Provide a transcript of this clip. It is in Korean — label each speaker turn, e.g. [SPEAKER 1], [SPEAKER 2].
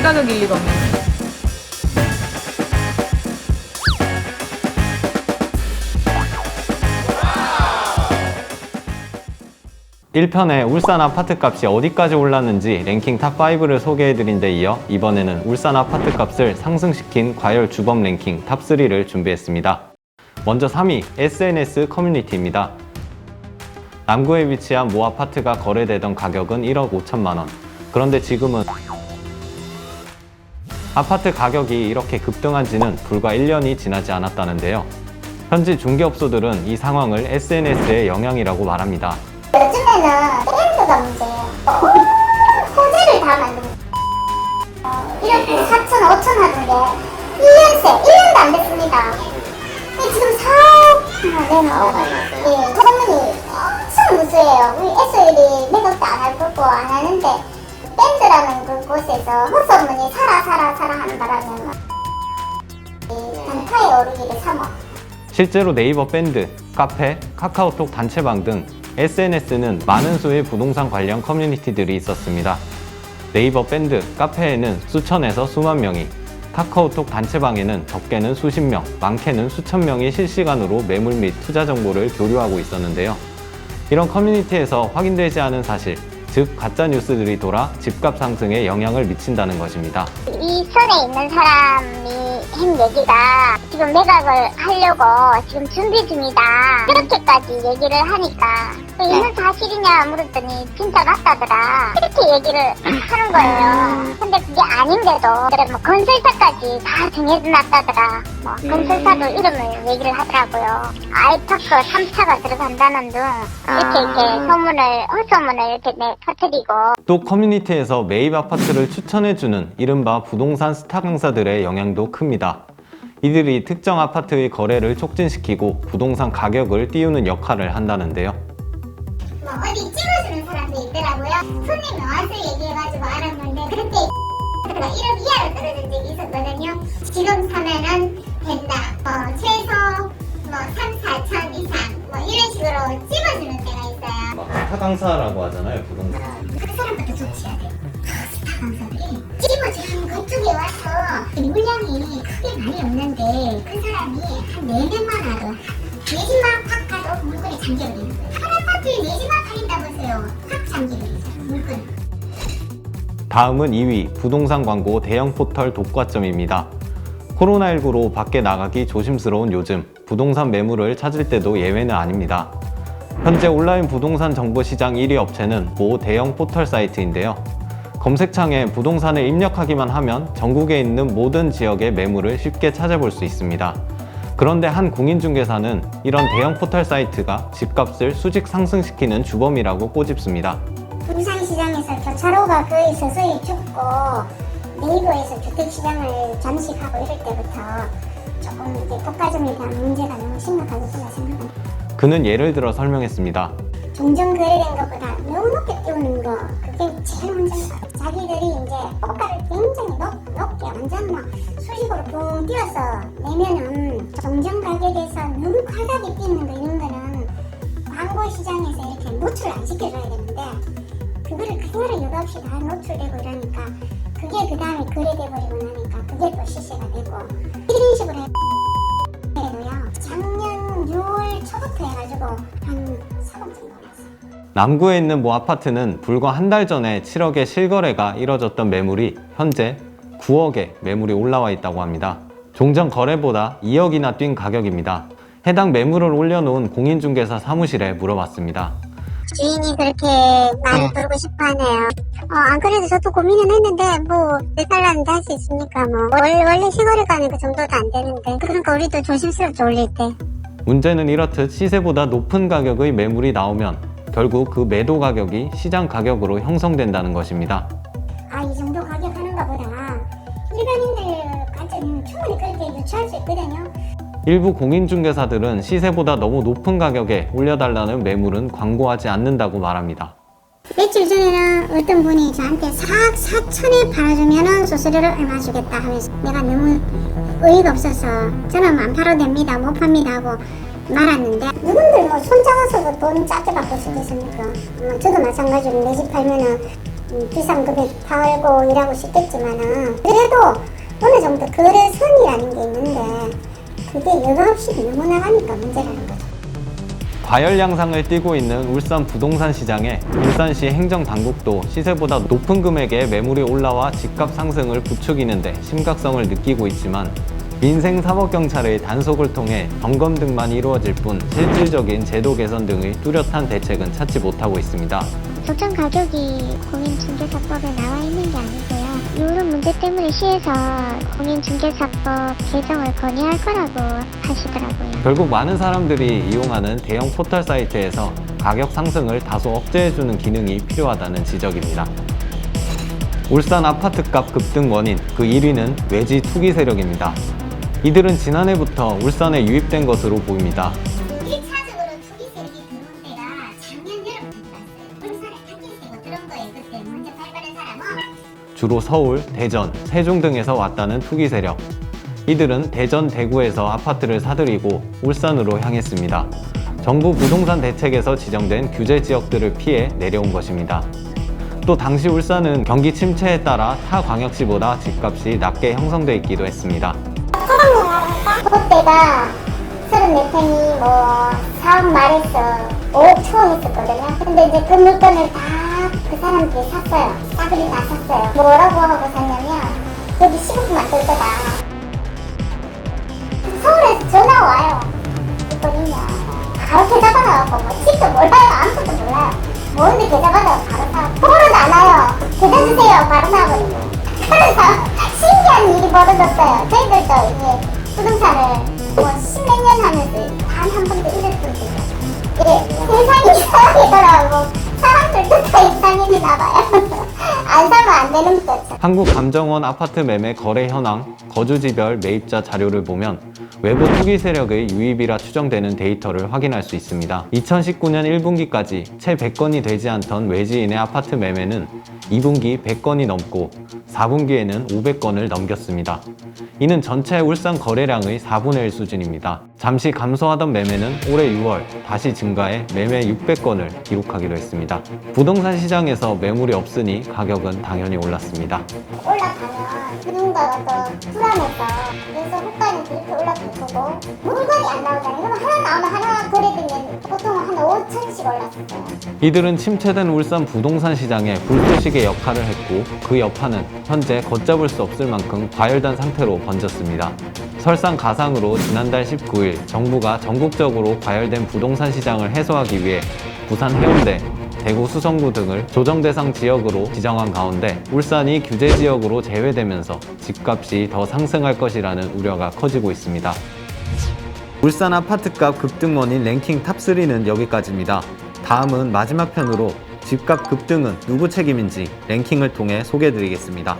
[SPEAKER 1] 가격일 리가 없네.
[SPEAKER 2] 1편에 울산 아파트 값이 어디까지 올랐는지 랭킹 탑5를 소개해드린 데 이어 이번에는 울산 아파트 값을 상승시킨 과열 주범 랭킹 탑3를 준비했습니다. 먼저 3위 SNS 커뮤니티입니다. 남구에 위치한 모 아파트가 거래되던 가격은 1억 5천만 원. 그런데 지금은 아파트 가격이 이렇게 급등한 지는 불과 1년이 지나지 않았다는데요. 현지 중개업소들은 이 상황을 SNS의 영향이라고 말합니다.
[SPEAKER 3] 요즘에는 밴드가 문제예요. 호재를 다 만든 이렇게 4천, 5천 하는 게 1년도 안 됐습니다. 지금 4억 내는 소문이 엄청 무수해요. 우리 SL이 매각도 안 할 거고 안 하는데 밴드라는 그곳에서 헛소문이 사라 하는 바람에 단타에 오르기를 3억.
[SPEAKER 2] 실제로 네이버 밴드, 카페, 카카오톡 단체방 등 SNS는 많은 수의 부동산 관련 커뮤니티들이 있었습니다. 네이버 밴드, 카페에는 수천에서 수만 명이, 카카오톡 단체방에는 적게는 수십 명, 많게는 수천 명이 실시간으로 매물 및 투자 정보를 교류하고 있었는데요. 이런 커뮤니티에서 확인되지 않은 사실, 즉 가짜 뉴스들이 돌아 집값 상승에 영향을 미친다는 것입니다.
[SPEAKER 3] 이 선에 있는 사람이 한 얘기가 지금 매각을 하려고 지금 준비 중이다. 그렇게까지 얘기를 하니까 이는 사실이냐 물었더니 진짜 맞다더라. 그렇게 얘기를 하는 거예요. 근데 그게 아닌데도 뭐 건설사까지 다 정해놨다더라. 뭐 건설사도 이름을 얘기를 하더라고요. 아이파크 3차가 들어간다는 등 이렇게 헛소문을 이렇게 터뜨리고.
[SPEAKER 2] 또 커뮤니티에서 매입 아파트를 추천해주는 이른바 부동산 스타 강사들의 영향도 큽니다. 이들이 특정 아파트의 거래를 촉진시키고 부동산 가격을 띄우는 역할을 한다는데요.
[SPEAKER 3] 어디 찍어주는 사람도 있더라고요. 손님이 와서 얘기해가지고 알았는데 그때 1억 이하로 떨어진 적이 있었거든요. 지금 사면은 된다. 최소 3, 4천 이상 이런 식으로 찍어주는 데가 있어요.
[SPEAKER 2] 스타 강사라고 하잖아요, 부동산.
[SPEAKER 3] 그 사람부터 조치해야 돼요. 스타 강사들이 찍어주는 그쪽에 와서 물량이 크게 많이 없는데 그 사람이 한 4명만 와도 내 집만 팍 가도 물건이 잠겨버리는 거예요. 한 아파트에 내 집만 팔린다고 해서요. 팍 잠겨버리죠, 물건이.
[SPEAKER 2] 다음은 2위 부동산 광고 대형 포털 독과점입니다. 코로나19로 밖에 나가기 조심스러운 요즘 부동산 매물을 찾을 때도 예외는 아닙니다. 현재 온라인 부동산 정보 시장 1위 업체는 모 대형 포털 사이트인데요. 검색창에 부동산을 입력하기만 하면 전국에 있는 모든 지역의 매물을 쉽게 찾아볼 수 있습니다. 그런데 한 공인중개사는 이런 대형 포털 사이트가 집값을 수직 상승시키는 주범이라고 꼬집습니다.
[SPEAKER 3] 부산시장에서 교차로가 거의 서서히 죽고 네이버에서 주택시장을 잠식하고 이럴 때부터 조금 이제 독과점에 대한 문제가 너무 심각하다고 생각합니다.
[SPEAKER 2] 그는 예를 들어 설명했습니다.
[SPEAKER 3] 종전 거래된 것보다 너무 높게 띄우는 거 그게 제일 문제인 것 같아요. 자기들이 이제 호가를 굉장히 높게 완전 막 수직으로 붕 띄워서 내면은 종전 가격에서 너무 과하게 띄우는 거 이런 거는 광고 시장에서 이렇게 노출을 안 시켜줘야 되는데 그거를 그대로 유가 없이 다 노출되고 이러니까 그게 그 다음에 거래돼 버리고 나니까 그게 또 시세가 되고 이런 식으로 해도요. 작년 6월 초부터 해가지고 한 4억 정도 올랐어요.
[SPEAKER 2] 남구에 있는 모 아파트는 불과 한 달 전에 7억의 실거래가 이뤄졌던 매물이 현재 9억에 매물이 올라와 있다고 합니다. 종전 거래보다 2억이나 뛴 가격입니다. 해당 매물을 올려놓은 공인중개사 사무실에 물어봤습니다.
[SPEAKER 3] 주인이 그렇게 말을 부르고 싶어 하네요. 안 그래도 저도 고민은 했는데 뭐 내달라는데 할 수 있습니까? 원래 시거래가는 그 정도도 안 되는데 그러니까 우리도 조심스럽게 올릴 때.
[SPEAKER 2] 문제는 이렇듯 시세보다 높은 가격의 매물이 나오면 결국 그 매도 가격이 시장 가격으로 형성된다는 것입니다.
[SPEAKER 3] 이 정도 가격 하는 것보다 일반인들 관점은 충분히 그렇게 유추할 수 있거든요.
[SPEAKER 2] 일부 공인중개사들은 시세보다 너무 높은 가격에 올려달라는 매물은 광고하지 않는다고 말합니다.
[SPEAKER 3] 며칠 전에는 어떤 분이 저한테 4억 4천에 팔아주면은 수수료를 얼마 주겠다 하면서 내가 너무 어이가 없어서 저는 안 팔아도 됩니다, 못 팝니다 하고 말았는데 누군들 손 잡아서도 돈 짜게 받고 싶겠습니까? 저도 마찬가지로 내 집 팔면은 비싼 금액 팔고 일하고 싶겠지만은 그래도 어느 정도 거래선이라는 게 있는데 그게 여과없이 너무 나가니까 문제라는 거죠.
[SPEAKER 2] 과열 양상을 띠고 있는 울산 부동산 시장에 울산시 행정당국도 시세보다 높은 금액의 매물이 올라와 집값 상승을 부추기는데 심각성을 느끼고 있지만 민생사법경찰의 단속을 통해 점검 등만 이루어질 뿐 실질적인 제도 개선 등의 뚜렷한 대책은 찾지 못하고 있습니다.
[SPEAKER 1] 적정 가격이 공인중개사법에 나와 있는 게 아니고요. 이런 문제 때문에 시에서 공인중개사법 개정을 건의할 거라고 하시더라고요.
[SPEAKER 2] 결국 많은 사람들이 이용하는 대형 포털 사이트에서 가격 상승을 다소 억제해주는 기능이 필요하다는 지적입니다. 울산 아파트값 급등 원인 그 1위는 외지 투기 세력입니다. 이들은 지난해부터 울산에 유입된 것으로 보입니다.
[SPEAKER 3] 1차적으로 투기 세력이 들어온 때가 작년 여름부터 났어요. 울산에 타겟이고 그런 거에 그때 먼저 발발한 사람은
[SPEAKER 2] 주로 서울, 대전, 세종 등에서 왔다는 투기 세력. 이들은 대전, 대구에서 아파트를 사들이고 울산으로 향했습니다. 정부 부동산 대책에서 지정된 규제 지역들을 피해 내려온 것입니다. 또 당시 울산은 경기 침체에 따라 타 광역시보다 집값이 낮게 형성돼 있기도 했습니다.
[SPEAKER 3] 그때가 34평이 뭐 4억 말에서 5억 초에 있었거든요. 근데 이제 그 물건을 다 그 사람들이 샀어요. 싸그리 다 샀어요. 뭐라고 하고 샀냐면 여기 15분만 들 거다. 서울에서 전화 와요. 그거는요. 바로 계좌 받아갖고 뭐 집도 몰라요. 아무것도 몰라요. 뭔데 계좌 받아갖고 바로 사. 번호도 안 와요. 계좌 주세요. 바로 사버리고. 그래서 신기한 일이 벌어졌어요. 저희들도 이제 부동산을 뭐 십몇 년 하면서 단 한 번도 이랬던 적이 없어요. 세상이 이상하더라고. 사람들도 다 이상해지나 봐요. 안 사면 안 되는 거죠.
[SPEAKER 2] 한국감정원 아파트 매매 거래 현황, 거주지별 매입자 자료를 보면 외부 투기 세력의 유입이라 추정되는 데이터를 확인할 수 있습니다. 2019년 1분기까지 채 100건이 되지 않던 외지인의 아파트 매매는 2분기 100건이 넘고 4분기에는 500건을 넘겼습니다. 이는 전체 울산 거래량의 4분의 1 수준입니다. 잠시 감소하던 매매는 올해 6월 다시 증가해 매매 600건을 기록하기도 했습니다. 부동산 시장에서 매물이 없으니 가격은 당연히 올랐습니다.
[SPEAKER 3] 올라가면 그 누군가가 또 불안해서 그래서 호가는 그렇게 올랐을 거고 물건이 안 나오잖아요. 그러면 하나 나오면 하나 거래되면 보통 한 5천씩 올랐어요.
[SPEAKER 2] 이들은 침체된 울산 부동산 시장에 불쏘시개 역할을 했고 그 여파는 현재 걷잡을 수 없을 만큼 과열된 상태로 번졌습니다. 설상가상으로 지난달 19일 정부가 전국적으로 과열된 부동산 시장을 해소하기 위해 부산 해운대, 대구 수성구 등을 조정 대상 지역으로 지정한 가운데 울산이 규제 지역으로 제외되면서 집값이 더 상승할 것이라는 우려가 커지고 있습니다. 울산 아파트값 급등 원인 랭킹 탑3는 여기까지입니다. 다음은 마지막 편으로 집값 급등은 누구 책임인지 랭킹을 통해 소개해드리겠습니다.